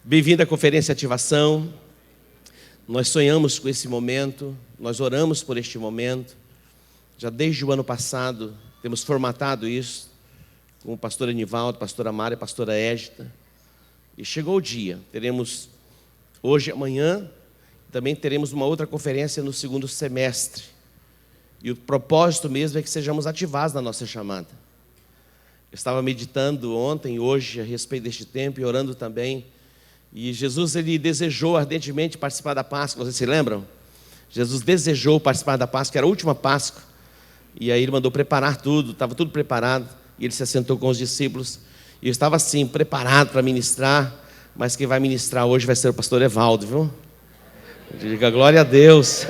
Bem-vindo à Conferência Ativação. Nós sonhamos com esse momento, nós oramos por este momento. Já desde o ano passado temos formatado isso com o pastor Anivaldo, pastora Mara e pastora Égita. E chegou o dia, teremos hoje e amanhã, também teremos uma outra conferência no segundo semestre. E o propósito mesmo é que sejamos ativados na nossa chamada. Eu estava meditando ontem e hoje a respeito deste tempo e orando também. E Jesus, ele desejou ardentemente participar da Páscoa, vocês se lembram? Jesus desejou participar da Páscoa, que era a última Páscoa. E aí ele mandou preparar tudo, estava tudo preparado. E ele se assentou com os discípulos. E eu estava assim, preparado para ministrar. Mas quem vai ministrar hoje vai ser o pastor Evaldo, viu? Diga glória a Deus.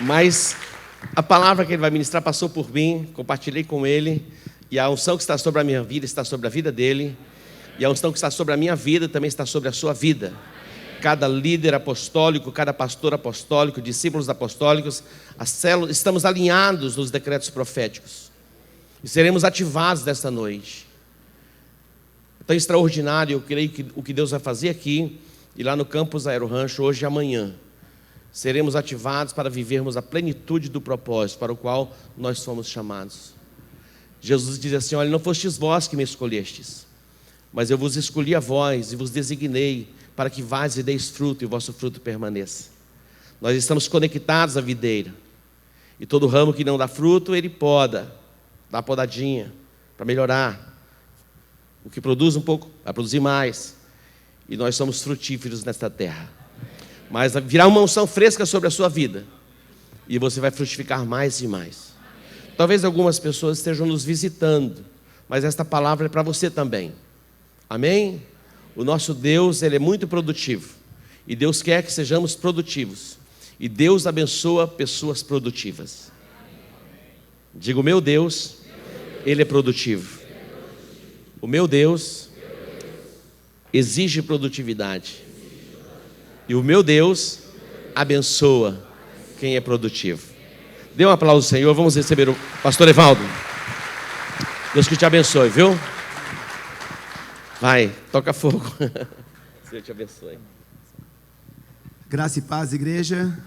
Mas a palavra que ele vai ministrar passou por mim, compartilhei com ele. E a unção que está sobre a minha vida está sobre a vida dele. E a unção que está sobre a minha vida também está sobre a sua vida. Cada líder apostólico, cada pastor apostólico, discípulos apostólicos, as células, estamos alinhados nos decretos proféticos. E seremos ativados desta noite. É tão extraordinário, eu creio que o que Deus vai fazer aqui e lá no campus Aero Rancho, hoje e amanhã. Seremos ativados para vivermos a plenitude do propósito para o qual nós fomos chamados. Jesus diz assim: olha, não fostes vós que me escolhestes, mas eu vos escolhi a vós e vos designei para que vás e deis fruto e o vosso fruto permaneça. Nós estamos conectados à videira. E todo ramo que não dá fruto, ele poda, dá podadinha para melhorar. O que produz um pouco, vai produzir mais. E nós somos frutíferos nesta terra. Mas virá uma unção fresca sobre a sua vida. E você vai frutificar mais e mais. Talvez algumas pessoas estejam nos visitando, mas esta palavra é para você também. Amém? O nosso Deus, ele é muito produtivo. E Deus quer que sejamos produtivos. E Deus abençoa pessoas produtivas. Digo, meu Deus, ele é produtivo. O meu Deus exige produtividade. E o meu Deus abençoa quem é produtivo. Dê um aplauso ao Senhor, vamos receber o pastor Evaldo. Deus que te abençoe, viu? Vai, toca fogo. Deus te abençoe. Graça e paz, igreja.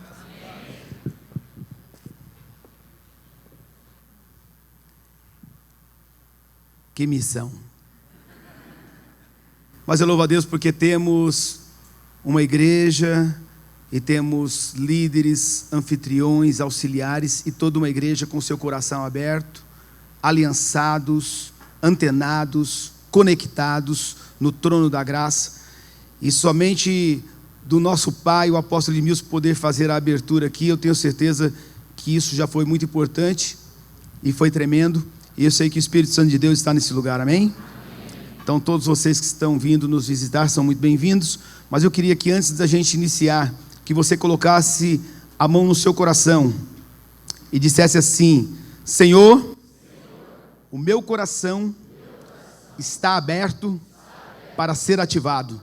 Que missão. Mas eu louvo a Deus porque temos uma igreja e temos líderes, anfitriões, auxiliares e toda uma igreja com seu coração aberto, aliançados, antenados, conectados no trono da graça. E somente do nosso pai, o apóstolo Edmilson, poder fazer a abertura aqui, eu tenho certeza que isso já foi muito importante e foi tremendo. E eu sei que o Espírito Santo de Deus está nesse lugar, amém? Então todos vocês que estão vindo nos visitar são muito bem-vindos. Mas eu queria que antes da gente iniciar, que você colocasse a mão no seu coração e dissesse assim: Senhor, o meu coração está aberto para ser ativado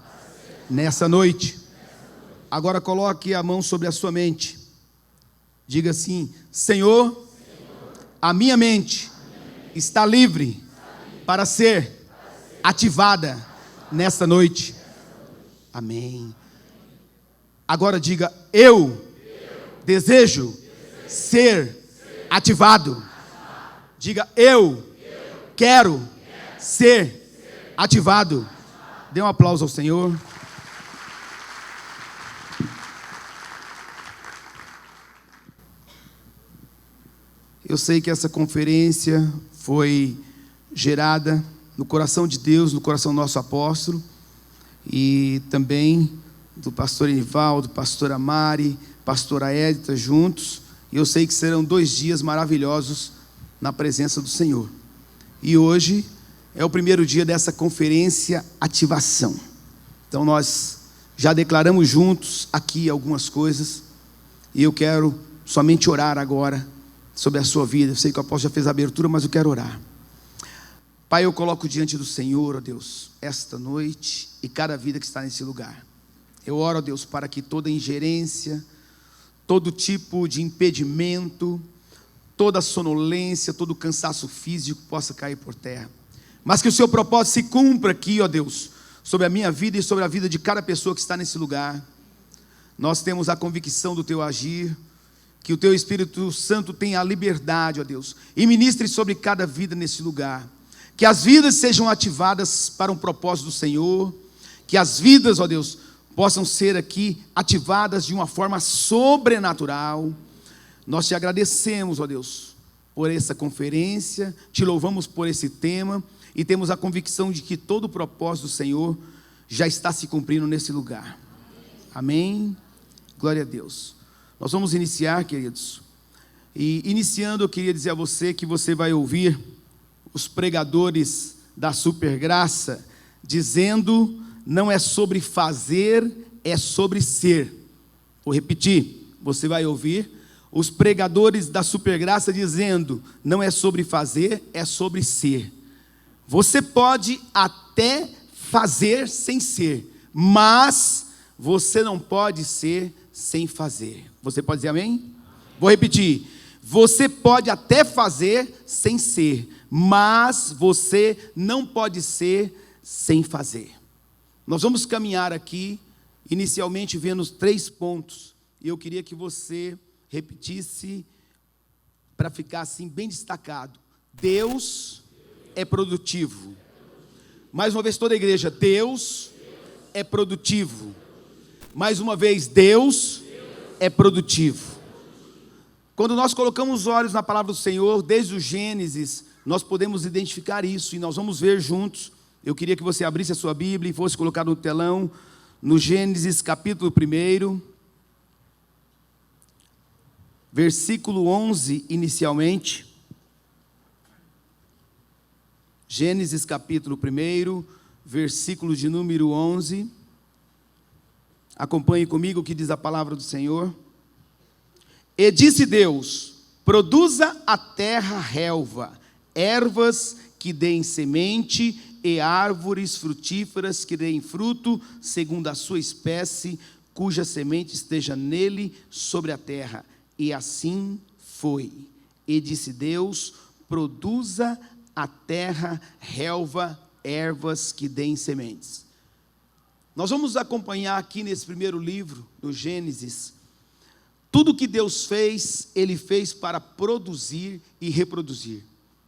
nessa noite. Agora coloque a mão sobre a sua mente. Diga assim: Senhor, a minha mente está livre para ser ativada nessa noite. Amém. Agora diga: eu desejo ser ativado. Diga: eu quero ser ativado. Dê um aplauso ao Senhor. Eu sei que essa conferência foi gerada no coração de Deus, no coração do nosso apóstolo, e também do pastor Anivaldo, pastora Mari, pastora Égita juntos. E eu sei que serão 2 dias maravilhosos na presença do Senhor. E hoje é o primeiro dia dessa conferência ativação. Então nós já declaramos juntos aqui algumas coisas. E eu quero somente orar agora sobre a sua vida. Eu sei que o apóstolo já fez a abertura, mas eu quero orar. Pai, eu coloco diante do Senhor, ó Deus, esta noite e cada vida que está nesse lugar. Eu oro, ó Deus, para que toda ingerência, todo tipo de impedimento, toda sonolência, todo cansaço físico possa cair por terra. mas que o seu propósito se cumpra aqui, ó Deus, sobre a minha vida e sobre a vida de cada pessoa que está nesse lugar. Nós temos a convicção do teu agir, que o teu Espírito Santo tenha a liberdade, ó Deus, e ministre sobre cada vida nesse lugar. Que as vidas sejam ativadas para um propósito do Senhor, que as vidas, ó Deus, possam ser aqui ativadas de uma forma sobrenatural. Nós te agradecemos, ó Deus, por essa conferência, te louvamos por esse tema, e temos a convicção de que todo o propósito do Senhor já está se cumprindo nesse lugar. Amém? Glória a Deus. Nós vamos iniciar, queridos, e iniciando eu queria dizer a você que você vai ouvir os pregadores da Supergraça dizendo: não é sobre fazer, é sobre ser. Vou repetir, você vai ouvir os pregadores da Supergraça dizendo: não é sobre fazer, é sobre ser. Você pode até fazer sem ser, mas você não pode ser sem fazer. Você pode dizer amém? Vou repetir. Você pode até fazer sem ser, mas você não pode ser sem fazer. Nós vamos caminhar aqui, inicialmente vendo os 3 pontos. E eu queria que você repetisse, para ficar assim bem destacado: Deus é produtivo. Mais uma vez toda a igreja: Deus é produtivo. Mais uma vez: Deus é produtivo. Quando nós colocamos os olhos na palavra do Senhor, desde o Gênesis, nós podemos identificar isso, e nós vamos ver juntos. Eu queria que você abrisse a sua Bíblia e fosse colocar no telão, no Gênesis capítulo 1, versículo 11 inicialmente. Gênesis capítulo 1, versículo de número 11. Acompanhe comigo o que diz a palavra do Senhor. E disse Deus: produza a terra relva, ervas que deem semente, e árvores frutíferas que deem fruto, segundo a sua espécie, cuja semente esteja nele sobre a terra. E assim foi. E disse Deus: produza a terra relva, ervas que deem sementes. Nós vamos acompanhar aqui nesse primeiro livro, do Gênesis, tudo que Deus fez, Ele fez para produzir e reproduzir.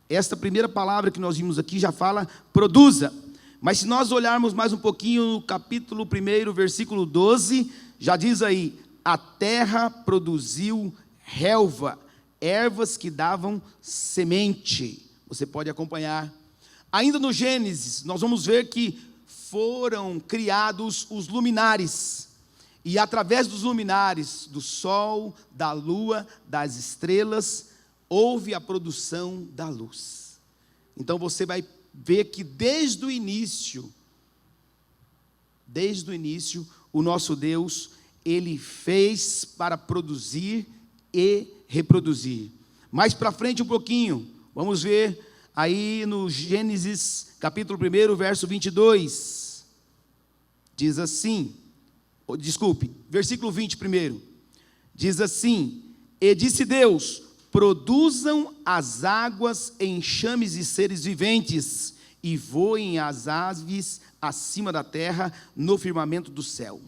Esta primeira palavra que nós vimos aqui já fala produza, mas se nós olharmos mais um pouquinho no capítulo 1, versículo 12, já diz aí: a terra produziu relva, ervas que davam semente. Você pode acompanhar. Ainda no Gênesis, nós vamos ver que foram criados os luminares, e através dos luminares, do sol, da lua, das estrelas, houve a produção da luz. Então você vai ver que desde o início, o nosso Deus, Ele fez para produzir e reproduzir. Mais para frente um pouquinho, vamos ver aí no Gênesis capítulo 1, verso 22, diz assim, versículo 20 primeiro, diz assim: e disse Deus: produzam as águas enxames de seres viventes, e voem as aves acima da terra, no firmamento do céu.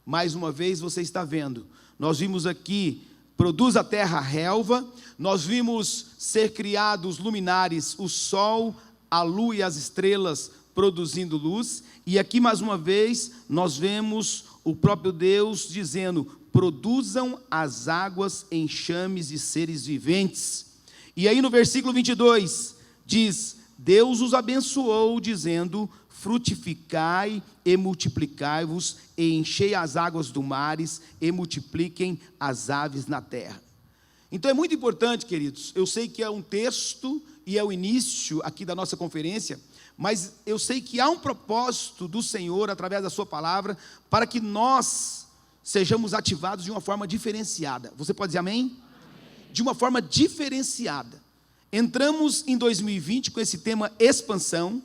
Mais uma vez você está vendo, nós vimos aqui: produz a terra relva, nós vimos ser criados luminares, o sol, a lua e as estrelas produzindo luz, e aqui mais uma vez nós vemos o próprio Deus dizendo: produzam as águas enxames de seres viventes. E aí no versículo 22 diz: Deus os abençoou dizendo: frutificai e multiplicai-vos, e enchei as águas do mares, e multipliquem as aves na terra. Então é muito importante, queridos, eu sei que é um texto e é o início aqui da nossa conferência, mas eu sei que há um propósito do Senhor, através da sua palavra, para que nós sejamos ativados de uma forma diferenciada. Você pode dizer amém? Amém. De uma forma diferenciada. Entramos em 2020 com esse tema expansão,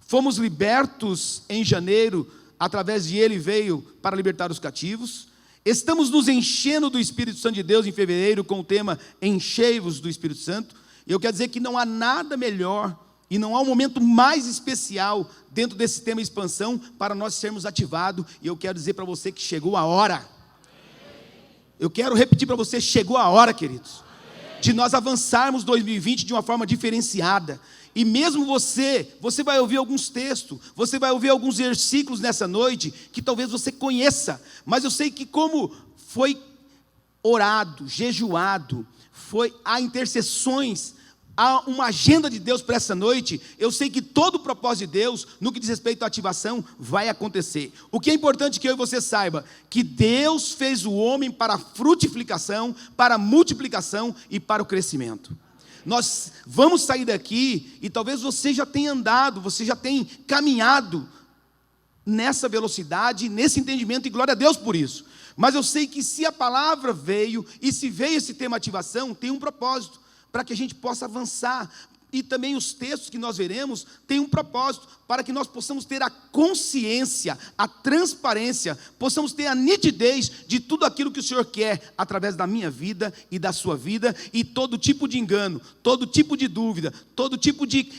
fomos libertos em janeiro, através de Ele veio para libertar os cativos. Estamos nos enchendo do Espírito Santo de Deus em fevereiro, com o tema enchei-vos do Espírito Santo. E eu quero dizer que não há nada melhor E não há um momento mais especial dentro desse tema expansão para nós sermos ativados. E eu quero dizer para você que chegou a hora. Eu quero repetir para você, chegou a hora, queridos, de nós avançarmos 2020 de uma forma diferenciada. E mesmo você vai ouvir alguns textos, você vai ouvir alguns versículos nessa noite, que talvez você conheça, mas eu sei que como foi orado, jejuado, há intercessões, há uma agenda de Deus para essa noite, eu sei que todo o propósito de Deus, no que diz respeito à ativação, vai acontecer. O que é importante que eu e você saiba, que Deus fez o homem para a frutificação, para a multiplicação e para o crescimento. Nós vamos sair daqui, e talvez você já tenha andado, você já tenha caminhado nessa velocidade, nesse entendimento, e glória a Deus por isso. Mas eu sei que se a palavra veio, e se veio esse tema ativação, tem um propósito, para que a gente possa avançar. E também os textos que nós veremos têm um propósito, para que nós possamos ter a consciência, a transparência, possamos ter a nitidez de tudo aquilo que o Senhor quer, através da minha vida e da sua vida, e todo tipo de engano, todo tipo de dúvida, todo tipo de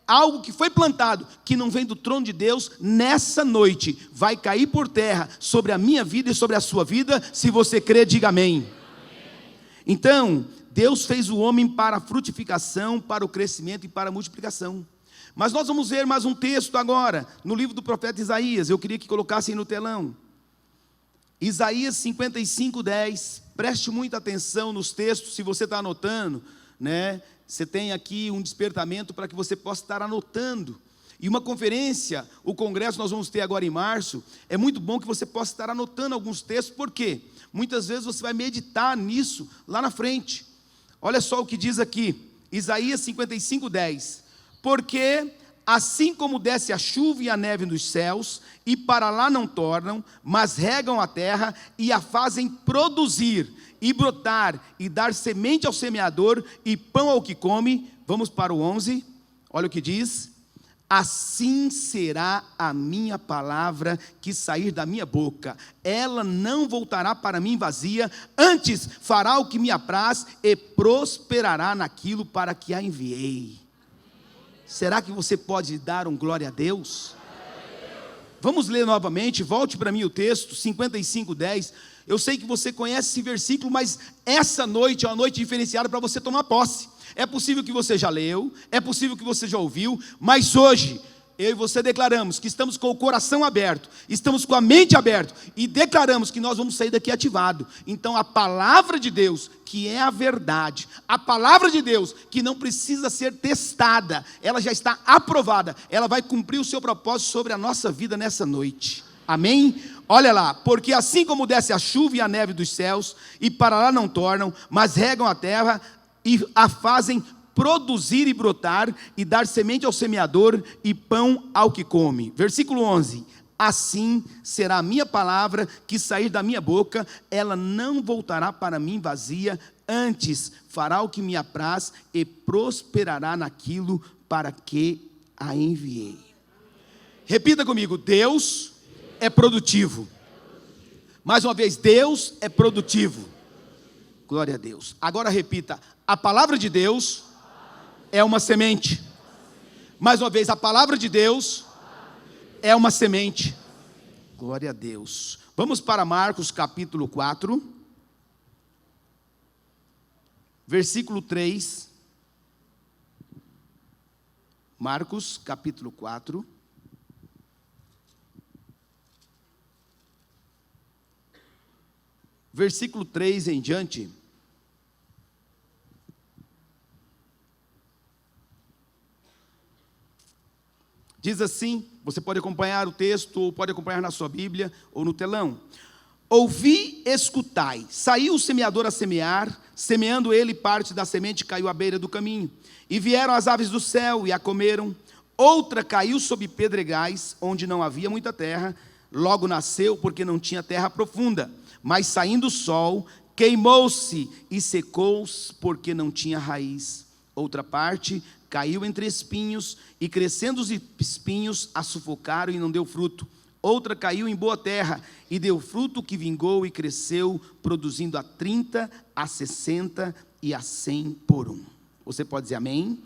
algo que foi plantado, que não vem do trono de Deus, nessa noite, vai cair por terra, sobre a minha vida e sobre a sua vida. Se você crê, diga amém. Então, Deus fez o homem para a frutificação, para o crescimento e para a multiplicação. Mas nós vamos ver mais um texto agora, no livro do profeta Isaías. Eu queria que colocassem no telão. Isaías 55:10. Preste muita atenção nos textos, se você está anotando, né? Você tem aqui um despertamento para que você possa estar anotando. E uma conferência, o congresso nós vamos ter agora em março, é muito bom que você possa estar anotando alguns textos, por quê? Muitas vezes você vai meditar nisso lá na frente. Olha só o que diz aqui, Isaías 55:10. Porque assim como desce a chuva e a neve dos céus, e para lá não tornam, mas regam a terra e a fazem produzir, e brotar, e dar semente ao semeador, e pão ao que come. Vamos para o 11, olha o que diz. Assim será a minha palavra que sair da minha boca, ela não voltará para mim vazia, antes fará o que me apraz, e prosperará naquilo para que a enviei. Será que você pode dar um glória a Deus? Vamos ler novamente, volte para mim o texto, 55:10. Eu sei que você conhece esse versículo, mas essa noite é uma noite diferenciada para você tomar posse. É possível que você já leu, é possível que você já ouviu, mas hoje, eu e você declaramos que estamos com o coração aberto, estamos com a mente aberta, e declaramos que nós vamos sair daqui ativado. Então a palavra de Deus, que é a verdade, a palavra de Deus, que não precisa ser testada, ela já está aprovada, ela vai cumprir o seu propósito sobre a nossa vida nessa noite. Amém? Olha lá, porque assim como desce a chuva e a neve dos céus, e para lá não tornam, mas regam a terra, e a fazem produzir e brotar, e dar semente ao semeador, e pão ao que come. Versículo 11. Assim será a minha palavra que sair da minha boca, ela não voltará para mim vazia, antes fará o que me apraz, e prosperará naquilo para que a enviei. Repita comigo, Deus é produtivo. Mais uma vez, Deus é produtivo. Glória a Deus. Agora repita, a palavra de Deus é uma semente. Mais uma vez, a palavra de Deus é uma semente. Glória a Deus. Vamos para Marcos capítulo 4, versículo 3. Marcos capítulo 4. Versículo 3 em diante. Diz assim, você pode acompanhar o texto, ou pode acompanhar na sua Bíblia, ou no telão. Ouvi, escutai. Saiu o semeador a semear, semeando ele, parte da semente caiu à beira do caminho. E vieram as aves do céu e a comeram. Outra caiu sobre pedregais, onde não havia muita terra. Logo nasceu, porque não tinha terra profunda. Mas saindo o sol, queimou-se e secou-se, porque não tinha raiz. Outra parte caiu entre espinhos, e crescendo os espinhos, a sufocaram e não deu fruto. Outra caiu em boa terra, e deu fruto que vingou e cresceu, produzindo a 30, a 60 e a 100 por um. Você pode dizer amém?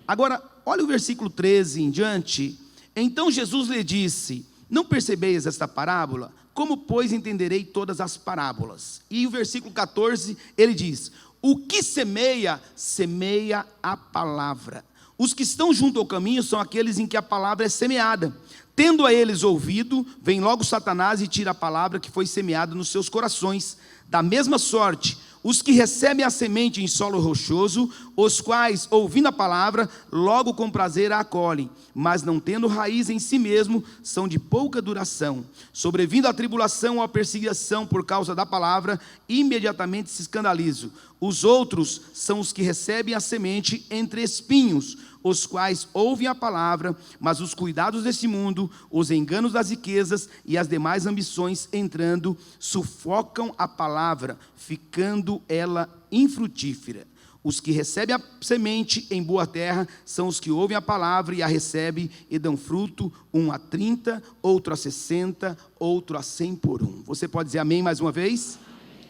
Agora, olha o versículo 13 em diante. Então Jesus lhe disse: não percebeis esta parábola? Como, pois, entenderei todas as parábolas? E o versículo 14, ele diz: o que semeia, semeia a palavra. Os que estão junto ao caminho são aqueles em que a palavra é semeada. Tendo a eles ouvido, vem logo Satanás e tira a palavra que foi semeada nos seus corações. Da mesma sorte, os que recebem a semente em solo rochoso, os quais, ouvindo a palavra, logo com prazer a acolhem, mas não tendo raiz em si mesmo, são de pouca duração. Sobrevindo a tribulação ou a perseguição por causa da palavra, imediatamente se escandalizam. Os outros são os que recebem a semente entre espinhos, os quais ouvem a palavra, mas os cuidados desse mundo, os enganos das riquezas e as demais ambições entrando, sufocam a palavra, ficando ela infrutífera. Os que recebem a semente em boa terra são os que ouvem a palavra e a recebem e dão fruto, um a 30, outro a 60, outro a 100 por um. Você pode dizer amém mais uma vez? Amém.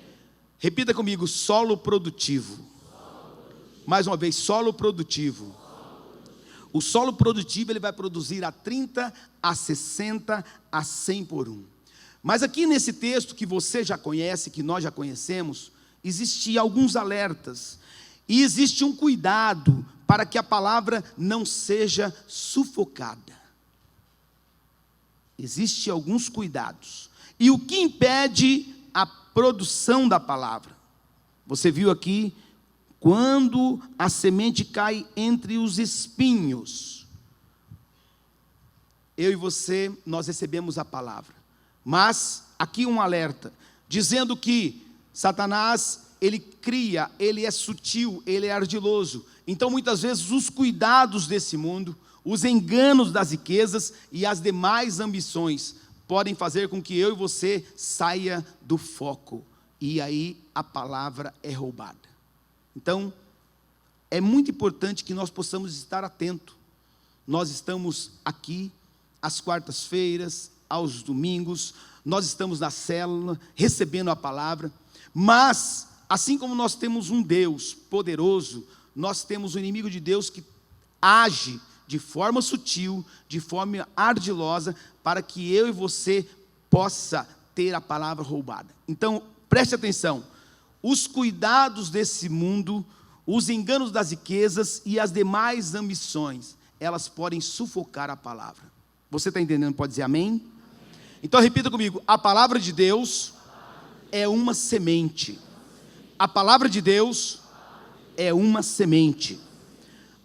Repita comigo: solo produtivo. Mais uma vez, solo produtivo. O solo produtivo ele vai produzir a 30, a 60, a 100 por um. Mas aqui nesse texto que você já conhece, que nós já conhecemos, existem alguns alertas. E existe um cuidado para que a palavra não seja sufocada. Existem alguns cuidados. E o que impede a produção da palavra? Você viu aqui, quando a semente cai entre os espinhos. Eu e você, nós recebemos a palavra. Mas, aqui um alerta, dizendo que Satanás, ele cria, ele é sutil, ele é ardiloso. Então, muitas vezes, os cuidados desse mundo, os enganos das riquezas e as demais ambições podem fazer com que eu e você saia do foco. E aí, a palavra é roubada. Então, é muito importante que nós possamos estar atentos. Nós estamos aqui, às quartas-feiras, aos domingos, nós estamos na célula, recebendo a palavra, mas, assim como nós temos um Deus poderoso, nós temos um inimigo de Deus que age de forma sutil, de forma ardilosa, para que eu e você possa ter a palavra roubada. Então, preste atenção, os cuidados desse mundo, os enganos das riquezas e as demais ambições, elas podem sufocar a palavra. Você está entendendo? Pode dizer amém? Então repita comigo: a palavra de Deus é uma semente. A palavra de Deus é uma semente.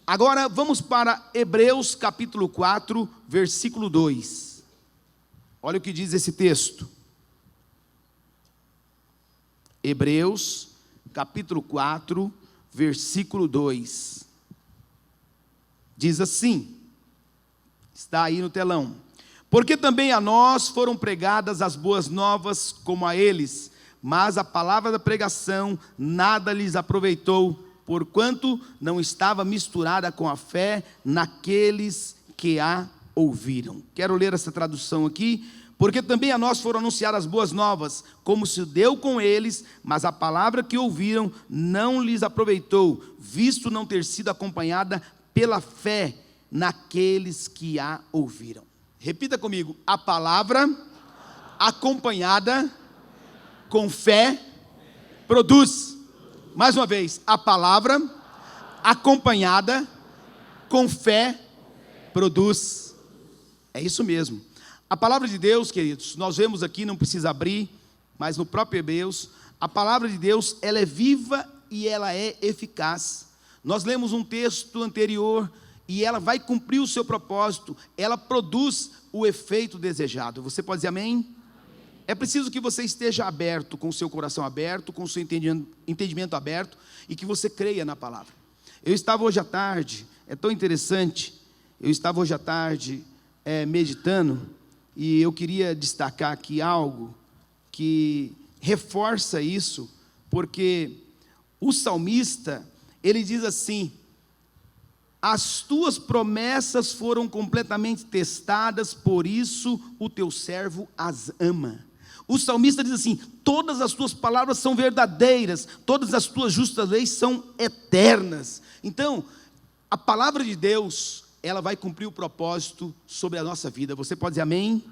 Agora vamos para Hebreus capítulo 4, versículo 2. Olha o que diz esse texto. Hebreus capítulo 4, versículo 2. Diz assim, está aí no telão: porque também a nós foram pregadas as boas novas como a eles, mas a palavra da pregação nada lhes aproveitou, porquanto não estava misturada com a fé naqueles que a ouviram. Quero ler essa tradução aqui. Porque também a nós foram anunciadas as boas novas, como se deu com eles, mas a palavra que ouviram não lhes aproveitou, visto não ter sido acompanhada pela fé naqueles que a ouviram. Repita comigo: a palavra acompanhada com fé produz. Mais uma vez, a palavra acompanhada com fé produz. É isso mesmo. A palavra de Deus, queridos, nós vemos aqui, não precisa abrir, mas no próprio Hebreus, a palavra de Deus, ela é viva e ela é eficaz. Nós lemos um texto anterior e ela vai cumprir o seu propósito, ela produz o efeito desejado. Você pode dizer amém? Amém. É preciso que você esteja aberto, com o seu coração aberto, com o seu entendimento aberto e que você creia na palavra. Eu estava hoje à tarde, é tão interessante, meditando, e eu queria destacar aqui algo que reforça isso, porque o salmista, ele diz assim: as tuas promessas foram completamente testadas, por isso o teu servo as ama. O salmista diz assim: todas as tuas palavras são verdadeiras, todas as tuas justas leis são eternas. Então, A palavra de Deus, ela vai cumprir o propósito sobre a nossa vida. Você pode dizer amém?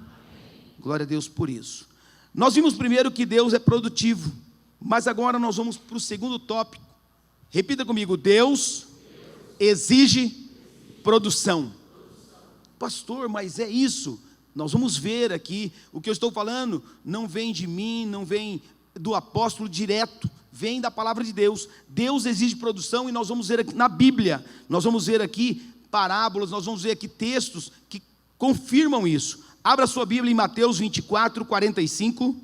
Glória a Deus por isso. Nós vimos primeiro que Deus é produtivo, mas agora nós vamos para o segundo tópico. Repita comigo: Deus exige produção. Pastor, mas é isso? Nós vamos ver aqui, o que eu estou falando não vem de mim, não vem do apóstolo direto, vem da palavra de Deus. Deus exige produção, e nós vamos ver aqui na Bíblia, nós vamos ver aqui parábolas, nós vamos ver aqui textos que confirmam isso. Abra sua Bíblia em Mateus 24, 45,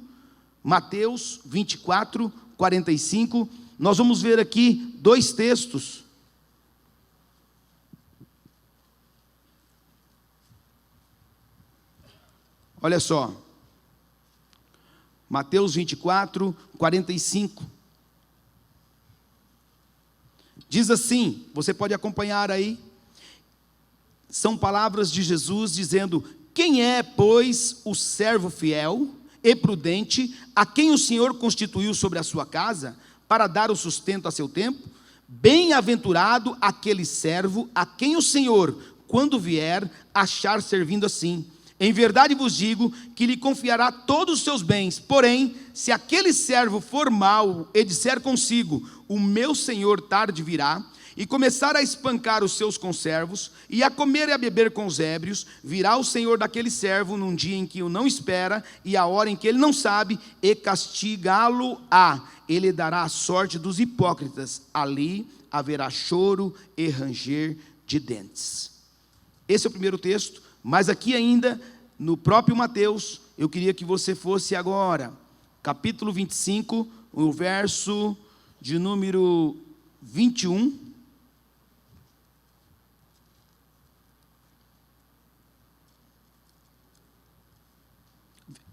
Mateus 24, 45, nós vamos ver aqui dois textos. Olha só, Mateus 24, 45, diz assim, você pode acompanhar aí, são palavras de Jesus dizendo: quem é, pois, o servo fiel e prudente, a quem o Senhor constituiu sobre a sua casa, para dar o sustento a seu tempo? Bem-aventurado aquele servo, a quem o Senhor, quando vier, achar servindo assim. Em verdade vos digo, que lhe confiará todos os seus bens. Porém, se aquele servo for mau, e disser consigo: o meu senhor tarde virá, e começar a espancar os seus conservos, e a comer e a beber com os ébrios, virá o senhor daquele servo num dia em que o não espera, e a hora em que ele não sabe, e castigá-lo-á. Ele dará a sorte dos hipócritas. Ali haverá choro e ranger de dentes. Esse é o primeiro texto. Mas aqui ainda, no próprio Mateus, eu queria que você fosse agora, capítulo 25, o verso de número 21.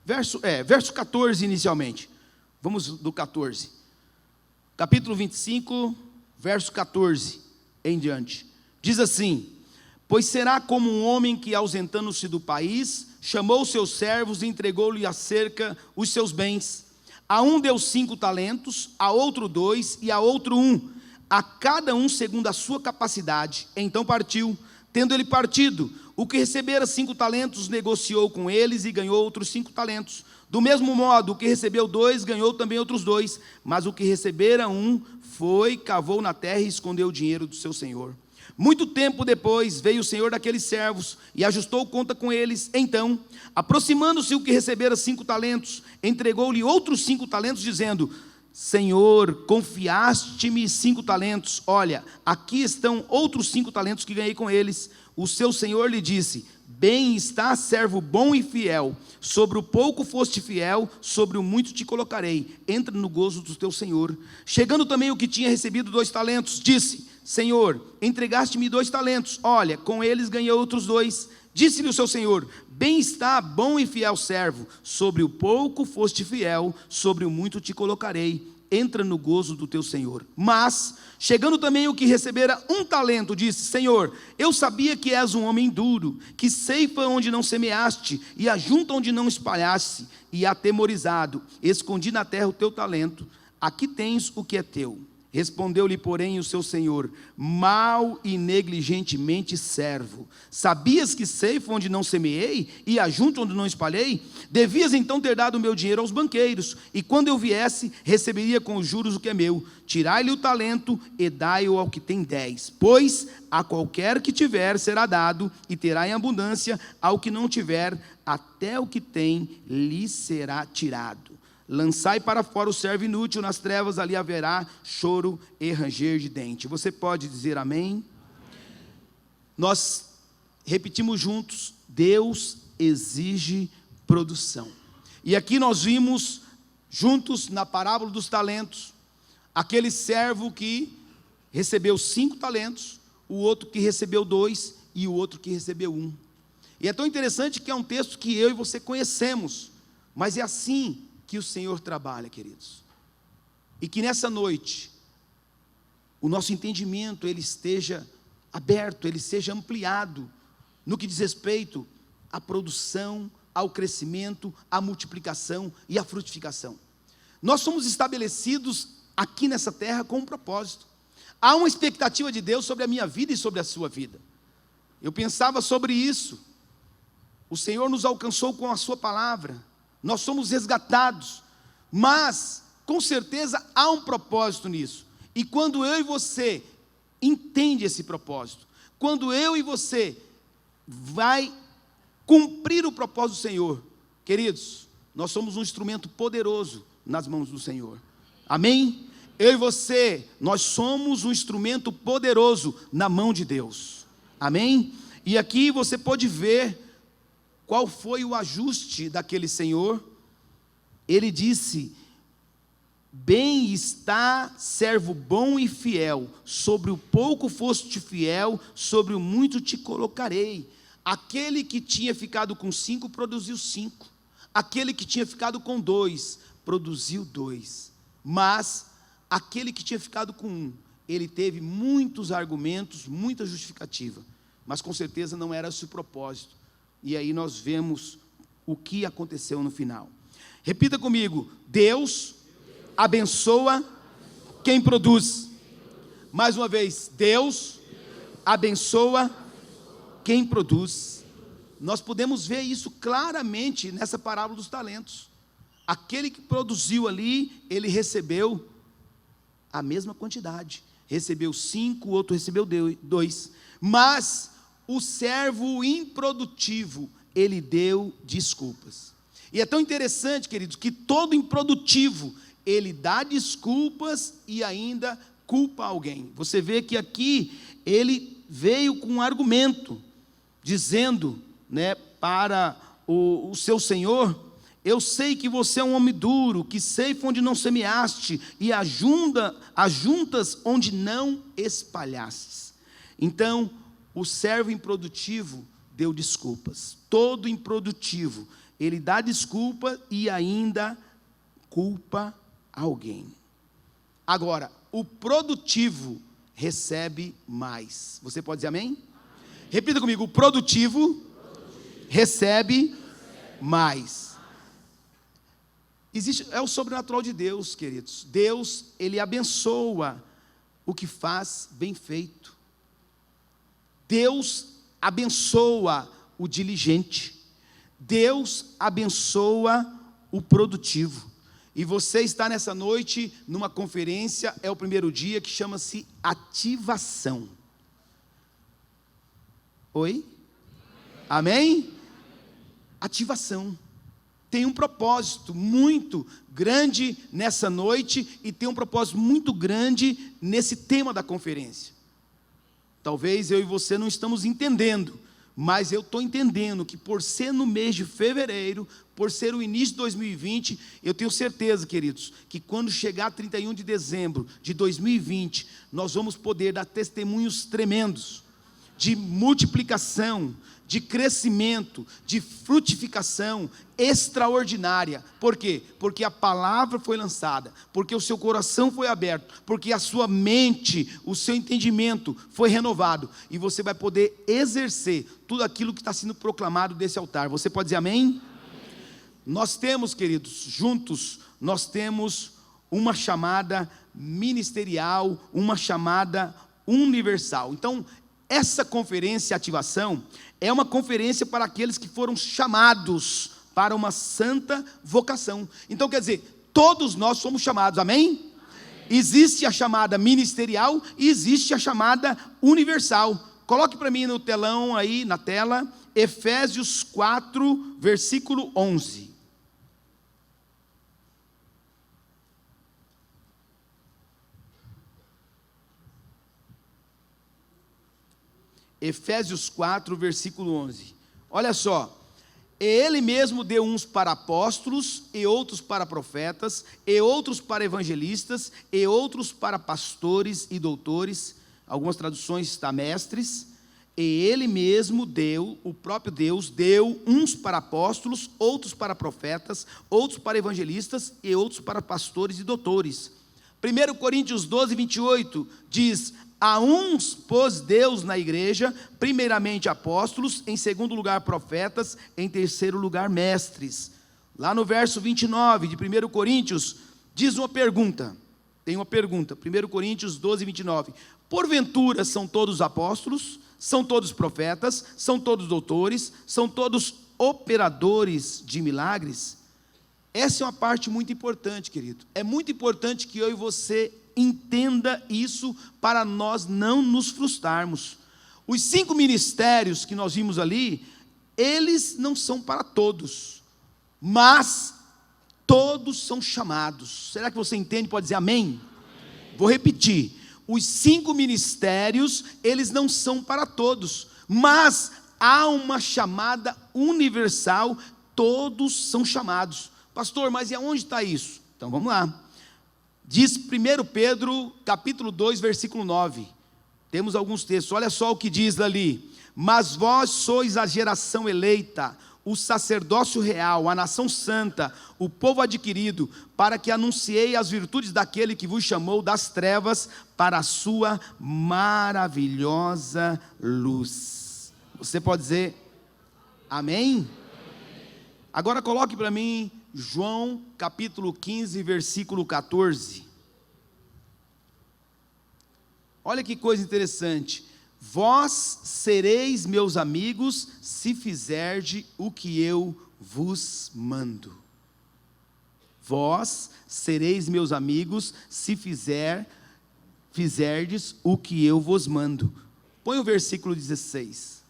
Verso 14 inicialmente. Vamos do 14. Capítulo 25, verso 14 em diante. Diz assim: pois será como um homem que, ausentando-se do país, chamou seus servos e entregou-lhe acerca os seus bens. A um deu 5 talentos, a outro 2 e a outro 1, a cada um segundo a sua capacidade. Então partiu. Tendo ele partido, o que recebera 5 talentos negociou com eles e ganhou outros 5 talentos. Do mesmo modo, o que recebeu 2 ganhou também outros 2. Mas o que recebera 1 foi, cavou na terra e escondeu o dinheiro do seu senhor. Muito tempo depois veio o senhor daqueles servos e ajustou conta com eles. Então, aproximando-se o que recebera 5 talentos, entregou-lhe outros 5 talentos, dizendo: Senhor, confiaste-me 5 talentos, olha, aqui estão outros 5 talentos que ganhei com eles. O seu senhor lhe disse: bem está, servo bom e fiel, sobre o pouco foste fiel, sobre o muito te colocarei, entra no gozo do teu senhor. Chegando também o que tinha recebido 2 talentos, disse: Senhor, entregaste-me 2 talentos, olha, com eles ganhei outros 2. Disse-lhe o seu senhor: bem está, bom e fiel servo, sobre o pouco foste fiel, sobre o muito te colocarei, entra no gozo do teu senhor. Mas, chegando também o que recebera 1 talento, disse: Senhor, eu sabia que és um homem duro, que ceifa onde não semeaste, e ajunta onde não espalhaste, e atemorizado, escondi na terra o teu talento, aqui tens o que é teu. Respondeu-lhe, porém, o seu senhor: mal e negligentemente servo, sabias que ceifo onde não semeei, e ajunto onde não espalhei? Devias então ter dado o meu dinheiro aos banqueiros, e quando eu viesse, receberia com os juros o que é meu. Tirai-lhe o talento e dai-o ao que tem 10, pois a qualquer que tiver será dado, e terá em abundância; ao que não tiver, até o que tem lhe será tirado. Lançai para fora o servo inútil, nas trevas ali haverá choro e ranger de dente. Você pode dizer amém? Nós repetimos juntos: Deus exige produção. E aqui nós vimos juntos na parábola dos talentos, aquele servo que recebeu 5 talentos, o outro que recebeu 2 e o outro que recebeu 1. E é tão interessante que é um texto que eu e você conhecemos, mas é assim que o Senhor trabalha, queridos. E que nessa noite o nosso entendimento ele esteja aberto, ele seja ampliado no que diz respeito à produção, ao crescimento, à multiplicação e à frutificação. Nós somos estabelecidos aqui nessa terra com um propósito. Há uma expectativa de Deus sobre a minha vida e sobre a sua vida. Eu pensava sobre isso. O Senhor nos alcançou com a sua palavra. Nós somos resgatados. Mas, com certeza, há um propósito nisso. E quando eu e você entende esse propósito, quando eu e você vai cumprir o propósito do Senhor, queridos, nós somos um instrumento poderoso nas mãos do Senhor. Amém? Eu e você, nós somos um instrumento poderoso na mão de Deus. Amém? E aqui você pode ver qual foi o ajuste daquele senhor. Ele disse: bem está, servo bom e fiel, sobre o pouco foste fiel, sobre o muito te colocarei. Aquele que tinha ficado com 5, produziu 5. Aquele que tinha ficado com 2, produziu 2. Mas aquele que tinha ficado com 1, ele teve muitos argumentos, muita justificativa, mas com certeza não era esse o propósito. E aí nós vemos o que aconteceu no final. Repita comigo: Deus abençoa quem produz. Mais uma vez, Deus abençoa quem produz. Nós podemos ver isso claramente nessa parábola dos talentos. Aquele que produziu ali, ele recebeu a mesma quantidade. Recebeu 5, o outro recebeu 2. Mas o servo improdutivo, ele deu desculpas. E é tão interessante, queridos, que todo improdutivo, ele dá desculpas e ainda culpa alguém. Você vê que aqui ele veio com um argumento, dizendo, para o seu senhor: eu sei que você é um homem duro, que ceifa onde não semeaste, e ajuntas onde não espalhastes. Então, o servo improdutivo deu desculpas. Todo improdutivo, ele dá desculpa e ainda culpa alguém. Agora, o produtivo recebe mais. Você pode dizer amém? Repita comigo: o produtivo recebe mais. É o sobrenatural de Deus, queridos. Deus, ele abençoa o que faz bem feito. Deus abençoa o diligente. Deus abençoa o produtivo. E você está nessa noite numa conferência, é o primeiro dia, que chama-se ativação. Oi? Amém? Ativação. Tem um propósito muito grande nessa noite e tem um propósito muito grande nesse tema da conferência. Talvez eu e você não estamos entendendo, mas eu estou entendendo que por ser no mês de fevereiro, por ser o início de 2020, eu tenho certeza, queridos, que quando chegar 31 de dezembro de 2020, nós vamos poder dar testemunhos tremendos, de multiplicação, de crescimento, de frutificação extraordinária. Por quê? Porque a palavra foi lançada, porque o seu coração foi aberto, porque a sua mente, o seu entendimento foi renovado, e você vai poder exercer tudo aquilo que está sendo proclamado desse altar. Você pode dizer amém? Amém. Nós temos, queridos, juntos, nós temos uma chamada ministerial, uma chamada universal. Então, essa conferência Ativação é uma conferência para aqueles que foram chamados para uma santa vocação. Então, quer dizer, todos nós somos chamados, amém? Amém. Existe a chamada ministerial e existe a chamada universal. Coloque para mim no telão aí, na tela, Efésios 4, versículo 11. Efésios 4, versículo 11. Olha só: ele mesmo deu uns para apóstolos, e outros para profetas, e outros para evangelistas, e outros para pastores e doutores. Algumas traduções está mestres. E ele mesmo deu, o próprio Deus deu uns para apóstolos, outros para profetas, outros para evangelistas, e outros para pastores e doutores. 1 Coríntios 12, 28 diz: a uns pôs Deus na igreja, primeiramente apóstolos, em segundo lugar profetas, em terceiro lugar mestres. Lá no verso 29 de 1 Coríntios, diz uma pergunta: Tem uma pergunta, 1 Coríntios 12, 29. Porventura são todos apóstolos? São todos profetas? São todos doutores? São todos operadores de milagres? Essa é uma parte muito importante, querido. É muito importante que eu e você entenda isso para nós não nos frustrarmos. Os 5 ministérios que nós vimos ali, eles não são para todos, mas todos são chamados. Será que você entende? Pode dizer amém? Vou repetir. Os 5 ministérios, eles não são para todos, mas há uma chamada universal, todos são chamados. Pastor, mas e aonde está isso? Então vamos lá. Diz 1 Pedro, capítulo 2, versículo 9. Temos alguns textos, olha só o que diz ali. Mas vós sois a geração eleita, o sacerdócio real, a nação santa, o povo adquirido, para que anunciei as virtudes daquele que vos chamou das trevas para a sua maravilhosa luz. Você pode dizer amém? Agora coloque para mim João capítulo 15, versículo 14. Olha que coisa interessante. Vós sereis meus amigos se fizerdes o que eu vos mando. Vós sereis meus amigos se fizerdes o que eu vos mando. Põe o versículo 16.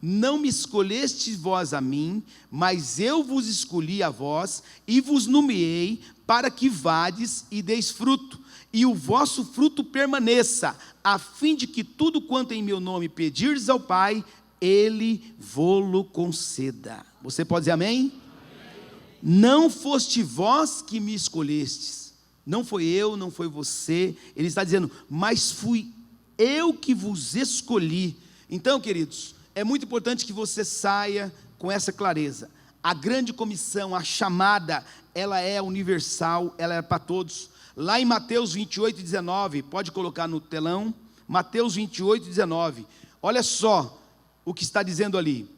Não me escolhestes vós a mim, mas eu vos escolhi a vós e vos nomeei para que vades e deis fruto, e o vosso fruto permaneça, a fim de que tudo quanto em meu nome pedirdes ao Pai, Ele vô-lo conceda. Você pode dizer amém? Não foste vós que me escolhestes, não foi eu, não foi você. Ele está dizendo, mas fui eu que vos escolhi. Então, queridos, é muito importante que você saia com essa clareza. A grande comissão, a chamada, ela é universal, ela é para todos. Lá em Mateus 28, 19, pode colocar no telão, Mateus 28, 19, olha só o que está dizendo ali.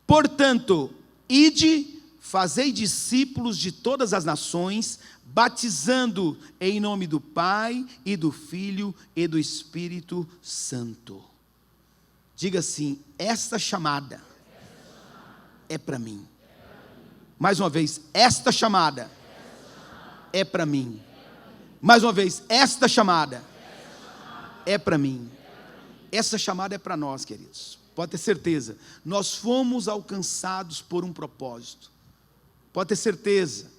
Portanto, ide, fazei discípulos de todas as nações, batizando em nome do Pai, e do Filho, e do Espírito Santo. Diga assim, esta chamada é para mim. Mais uma vez, esta chamada é para mim. Mais uma vez, esta chamada é para mim. Essa chamada é para nós, queridos. Pode ter certeza. Nós fomos alcançados por um propósito. Pode ter certeza.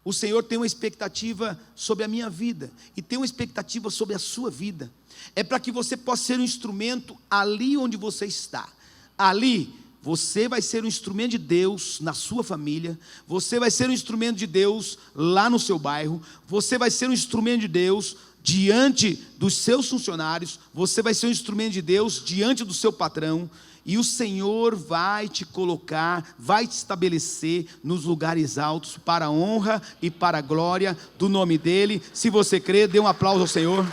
O Senhor tem uma expectativa sobre a minha vida e tem uma expectativa sobre a sua vida. É para que você possa ser um instrumento ali onde você está. Ali, você vai ser um instrumento de Deus na sua família. Você vai ser um instrumento de Deus lá no seu bairro. Você vai ser um instrumento de Deus diante dos seus funcionários. Você vai ser um instrumento de Deus diante do seu patrão. E o Senhor vai te colocar, vai te estabelecer nos lugares altos para a honra e para a glória do nome dEle. Se você crê, dê um aplauso ao Senhor.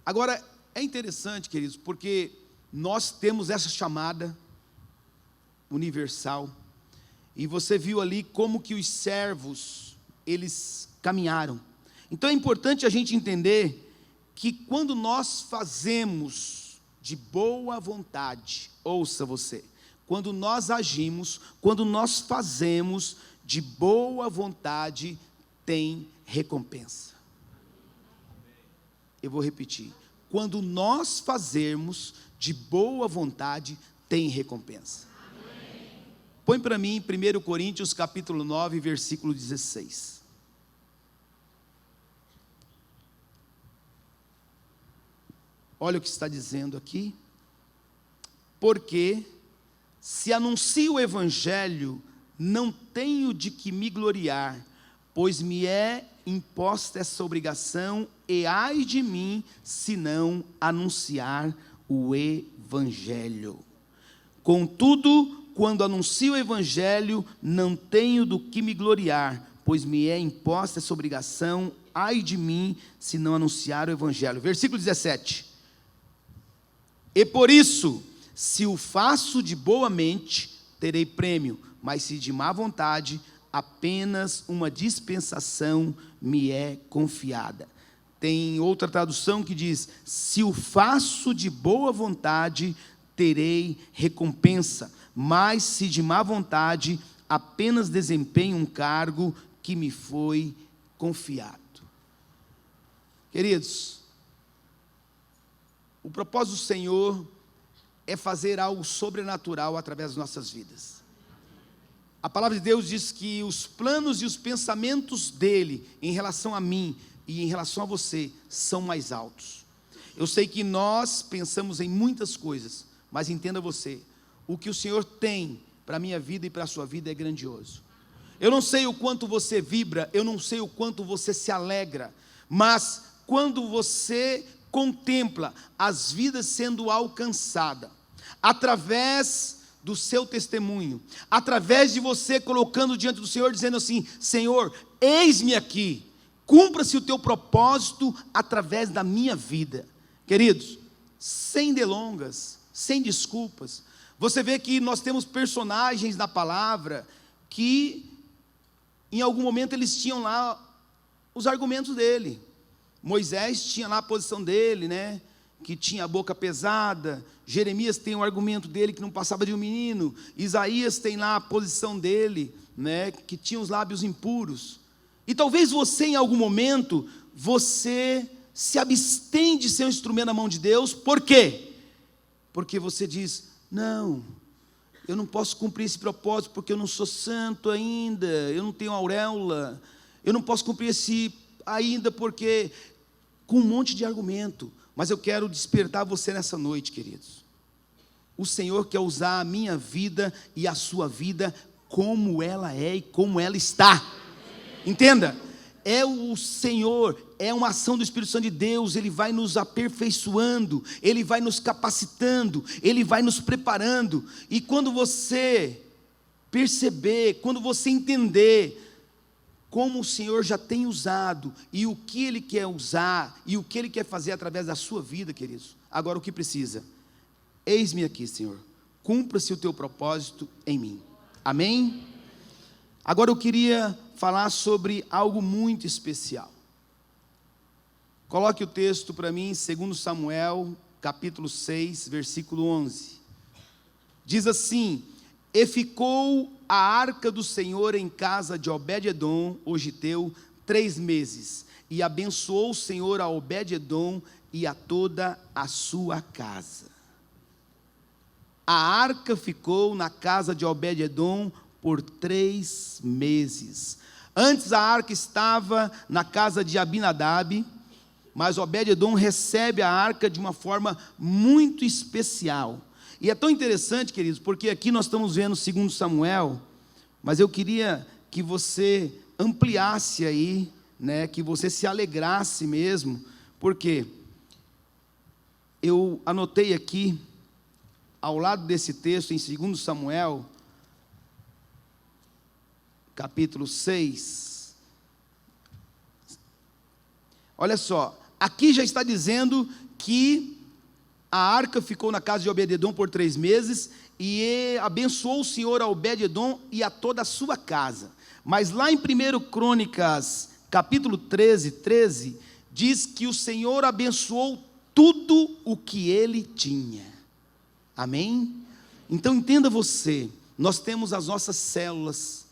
Agora, é interessante, queridos, porque nós temos essa chamada universal. E você viu ali como que os servos, eles caminharam. Então é importante a gente entender que quando nós fazemos de boa vontade, ouça você, quando nós agimos, quando nós fazemos de boa vontade, tem recompensa. Eu vou repetir, quando nós fazermos de boa vontade, tem recompensa. Põe para mim 1 Coríntios capítulo 9, versículo 16. Olha o que está dizendo aqui. Porque se anuncio o evangelho, não tenho de que me gloriar, pois me é imposta essa obrigação, e ai de mim, se não anunciar o evangelho. Contudo, quando anuncio o evangelho, não tenho do que me gloriar, pois me é imposta essa obrigação, ai de mim, se não anunciar o evangelho. Versículo 17. E por isso, se o faço de boa mente, terei prêmio, mas se de má vontade, apenas uma dispensação me é confiada. Tem outra tradução que diz: se o faço de boa vontade, terei recompensa, mas se de má vontade, apenas desempenho um cargo que me foi confiado. Queridos, o propósito do Senhor é fazer algo sobrenatural através das nossas vidas. A palavra de Deus diz que os planos e os pensamentos dele em relação a mim e em relação a você são mais altos. Eu sei que nós pensamos em muitas coisas, mas entenda você, o que o Senhor tem para a minha vida e para a sua vida é grandioso. Eu não sei o quanto você vibra, eu não sei o quanto você se alegra, mas quando você contempla as vidas sendo alcançadas, através do seu testemunho, através de você colocando diante do Senhor, dizendo assim: Senhor, eis-me aqui, cumpra-se o teu propósito através da minha vida. Queridos, sem delongas, sem desculpas, você vê que nós temos personagens na palavra que, em algum momento, eles tinham lá os argumentos dele. Moisés tinha lá a posição dele, né? Que tinha a boca pesada. Jeremias tem o argumento dele que não passava de um menino. Isaías tem lá a posição dele, né? Que tinha os lábios impuros. E talvez você, em algum momento, você se abstém de ser um instrumento na mão de Deus. Por quê? Porque você diz: não, eu não posso cumprir esse propósito porque eu não sou santo ainda, eu não tenho auréola, eu não posso cumprir esse ainda porque... com um monte de argumento. Mas eu quero despertar você nessa noite, queridos. O Senhor quer usar a minha vida e a sua vida como ela é e como ela está. Entenda, é o Senhor, é uma ação do Espírito Santo de Deus. Ele vai nos aperfeiçoando, Ele vai nos capacitando, Ele vai nos preparando. E quando você perceber, quando você entender como o Senhor já tem usado, e o que Ele quer usar, e o que Ele quer fazer através da sua vida, queridos, agora o que precisa? Eis-me aqui, Senhor, cumpra-se o teu propósito em mim. Amém? Agora eu queria falar sobre algo muito especial. Coloque o texto para mim, 2 Samuel, capítulo 6, versículo 11. Diz assim: e ficou a arca do Senhor em casa de Obed-edom, o giteu, 3 meses, e abençoou o Senhor a Obed-edom e a toda a sua casa. A arca ficou na casa de Obed-edom por 3 meses. Antes a arca estava na casa de Abinadab, mas Obed-edom recebe a arca de uma forma muito especial. E é tão interessante, queridos, porque aqui nós estamos vendo 2 Samuel, mas eu queria que você ampliasse aí, né, que você se alegrasse mesmo, porque eu anotei aqui, ao lado desse texto, em 2 Samuel, capítulo 6, olha só, aqui já está dizendo que a arca ficou na casa de Obed-edom por 3 meses, e abençoou o Senhor a Obed-edom e a toda a sua casa. Mas lá em 1 Crônicas, capítulo 13, diz que o Senhor abençoou tudo o que ele tinha. Amém? Então entenda você, nós temos as nossas células,